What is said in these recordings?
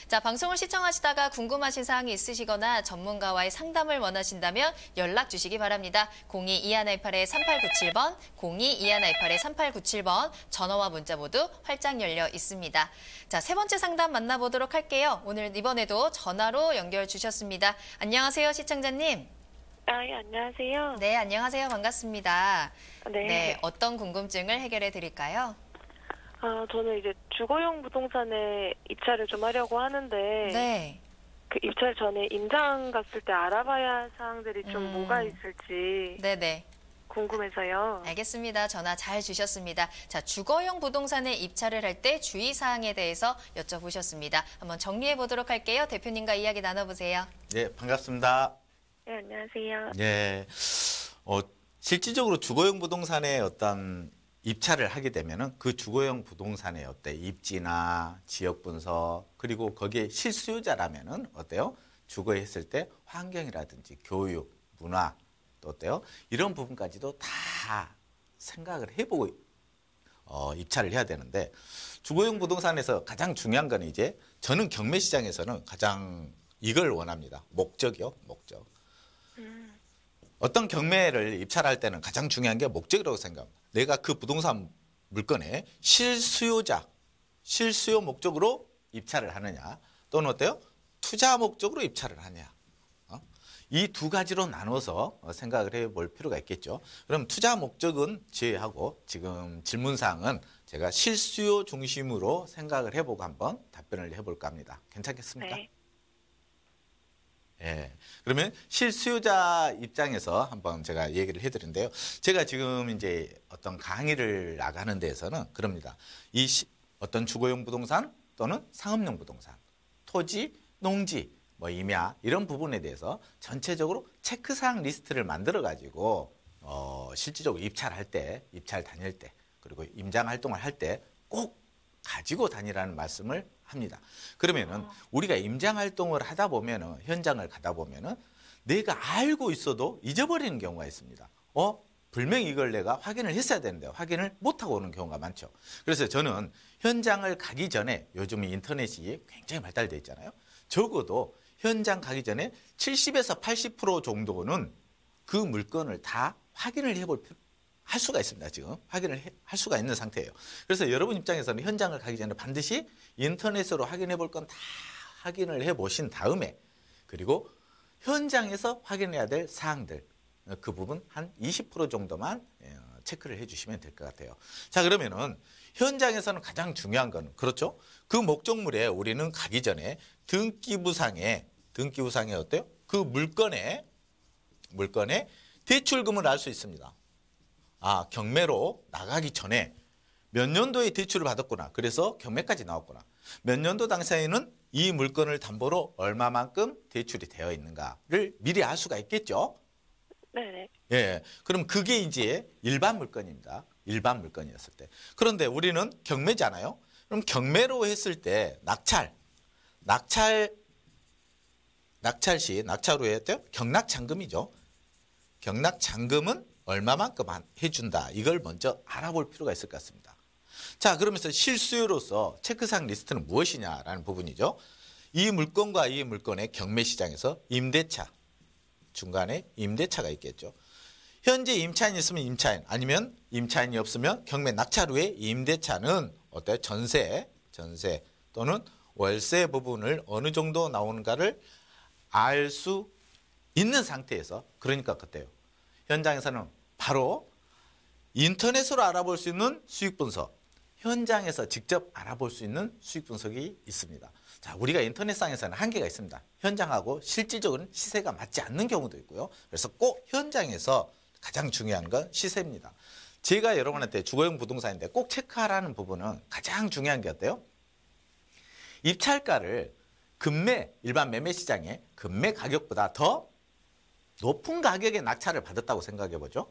자, 방송을 시청하시다가 궁금하신 사항이 있으시거나 전문가와의 상담을 원하신다면 연락 주시기 바랍니다. 02-2128-3897번, 02-2128-3897번 전화와 문자 모두 활짝 열려 있습니다. 자, 세 번째 상담 만나보도록 할게요. 이번에도 전화로 연결 주셨습니다. 안녕하세요, 시청자님. 예, 안녕하세요. 네, 안녕하세요. 반갑습니다. 네. 네, 어떤 궁금증을 해결해 드릴까요? 저는 이제 주거용 부동산에 입찰을 좀 하려고 하는데, 네. 그 입찰 전에 임장 갔을 때 알아봐야 할 사항들이 좀 뭐가 있을지 네네. 궁금해서요. 알겠습니다. 전화 잘 주셨습니다. 자, 주거용 부동산에 입찰을 할 때 주의사항에 대해서 여쭤보셨습니다. 한번 정리해 보도록 할게요. 대표님과 이야기 나눠보세요. 네, 반갑습니다. 네, 안녕하세요. 네, 실질적으로 주거용 부동산에 어떤 입찰을 하게 되면은 그 주거용 부동산의 입지나 지역 분석 그리고 거기에 실수요자라면은 어때요? 주거했을 때 환경이라든지 교육, 문화 또 어때요? 이런 부분까지도 다 생각을 해보고 입찰을 해야 되는데 주거용 부동산에서 가장 중요한 건 이제 저는 경매 시장에서는 가장 이걸 원합니다. 목적이요, 목적. 어떤 경매를 입찰할 때는 가장 중요한 게 목적이라고 생각합니다. 내가 그 부동산 물건에 실수요자, 실수요 목적으로 입찰을 하느냐 또는 어때요? 투자 목적으로 입찰을 하냐. 이 두 가지로 나눠서 생각을 해볼 필요가 있겠죠. 그럼 투자 목적은 제외하고 지금 질문사항은 제가 실수요 중심으로 생각을 해보고 한번 답변을 해볼까 합니다. 괜찮겠습니까? 네. 예. 그러면 실수요자 입장에서 한번 제가 얘기를 해드린데요. 제가 지금 이제 어떤 강의를 나가는 데에서는 그럽니다. 어떤 주거용 부동산 또는 상업용 부동산, 토지, 농지, 임야 이런 부분에 대해서 전체적으로 체크사항 리스트를 만들어 가지고 실질적으로 입찰할 때, 입찰 다닐 때, 그리고 임장 활동을 할 때 꼭 가지고 다니라는 말씀을 합니다. 그러면은 우리가 임장 활동을 하다 보면은 현장을 가다 보면은 내가 알고 있어도 잊어버리는 경우가 있습니다. 분명히 이걸 내가 확인을 했어야 되는데 확인을 못하고 오는 경우가 많죠. 그래서 저는 현장을 가기 전에 요즘 인터넷이 굉장히 발달되어 있잖아요. 적어도 현장 가기 전에 70에서 80% 정도는 그 물건을 다 확인을 할 수가 있습니다. 지금 확인을 할 수가 있는 상태예요. 그래서 여러분 입장에서는 현장을 가기 전에 반드시 인터넷으로 확인해 볼 건 다 확인을 해 보신 다음에 그리고 현장에서 확인해야 될 사항들 그 부분 한 20% 정도만 체크를 해 주시면 될 것 같아요. 자, 그러면은 현장에서는 가장 중요한 건 그렇죠? 그 목적물에 우리는 가기 전에 등기부상에 어때요? 그 물건의 대출금을 알 수 있습니다. 경매로 나가기 전에 몇 년도에 대출을 받았구나. 그래서 경매까지 나왔구나. 몇 년도 당시에는 이 물건을 담보로 얼마만큼 대출이 되어 있는가를 미리 알 수가 있겠죠. 네네. 예, 그럼 그게 이제 일반 물건입니다. 일반 물건이었을 때. 그런데 우리는 경매잖아요. 그럼 경매로 했을 때 낙찰 시 낙찰 후에 경락잔금이죠. 경락잔금은 얼마만큼 해준다. 이걸 먼저 알아볼 필요가 있을 것 같습니다. 자, 그러면서 실수요로서 체크사항 리스트는 무엇이냐라는 부분이죠. 이 물건과 이 물건의 경매 시장에서 임대차, 중간에 임대차가 있겠죠. 현재 임차인이 있으면 임차인, 아니면 임차인이 없으면 경매 낙찰 후에 임대차는 전세 또는 월세 부분을 어느 정도 나오는가를 알 수 있는 상태에서 그러니까 그때요. 현장에서는 바로 인터넷으로 알아볼 수 있는 수익 분석, 현장에서 직접 알아볼 수 있는 수익 분석이 있습니다. 자, 우리가 인터넷상에서는 한계가 있습니다. 현장하고 실질적으로는 시세가 맞지 않는 경우도 있고요. 그래서 꼭 현장에서 가장 중요한 건 시세입니다. 제가 여러분한테 주거용 부동산인데 꼭 체크하라는 부분은 가장 중요한 게 어때요? 입찰가를 일반 매매 시장의 금매 가격보다 더 높은 가격에 낙찰을 받았다고 생각해 보죠.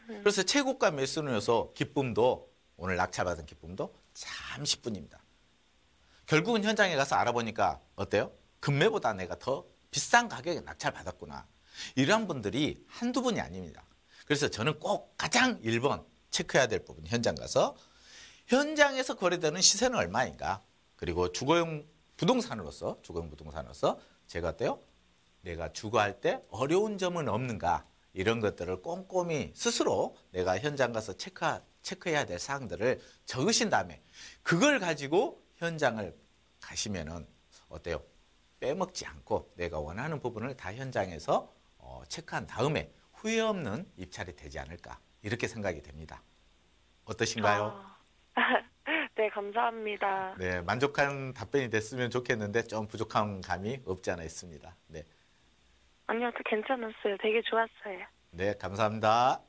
그래서 최고가 매수는여서 기쁨도 오늘 낙찰받은 기쁨도 잠시뿐입니다. 결국은 현장에 가서 알아보니까 어때요? 금매보다 내가 더 비싼 가격에 낙찰받았구나. 이러한 분들이 한두 분이 아닙니다. 그래서 저는 꼭 가장 1번 체크해야 될 부분 현장 가서 현장에서 거래되는 시세는 얼마인가? 그리고 주거용 부동산으로서, 주거용 부동산으로서 제가 어때요? 내가 주거할 때 어려운 점은 없는가, 이런 것들을 꼼꼼히 스스로 내가 현장 가서 체크해야 될 사항들을 적으신 다음에 그걸 가지고 현장을 가시면은 어때요? 빼먹지 않고 내가 원하는 부분을 다 현장에서 체크한 다음에 후회 없는 입찰이 되지 않을까, 이렇게 생각이 됩니다. 어떠신가요? 네, 감사합니다. 네, 만족한 답변이 됐으면 좋겠는데 좀 부족한 감이 없지 않아 있습니다. 네, 아니요, 괜찮았어요. 되게 좋았어요. 네, 감사합니다.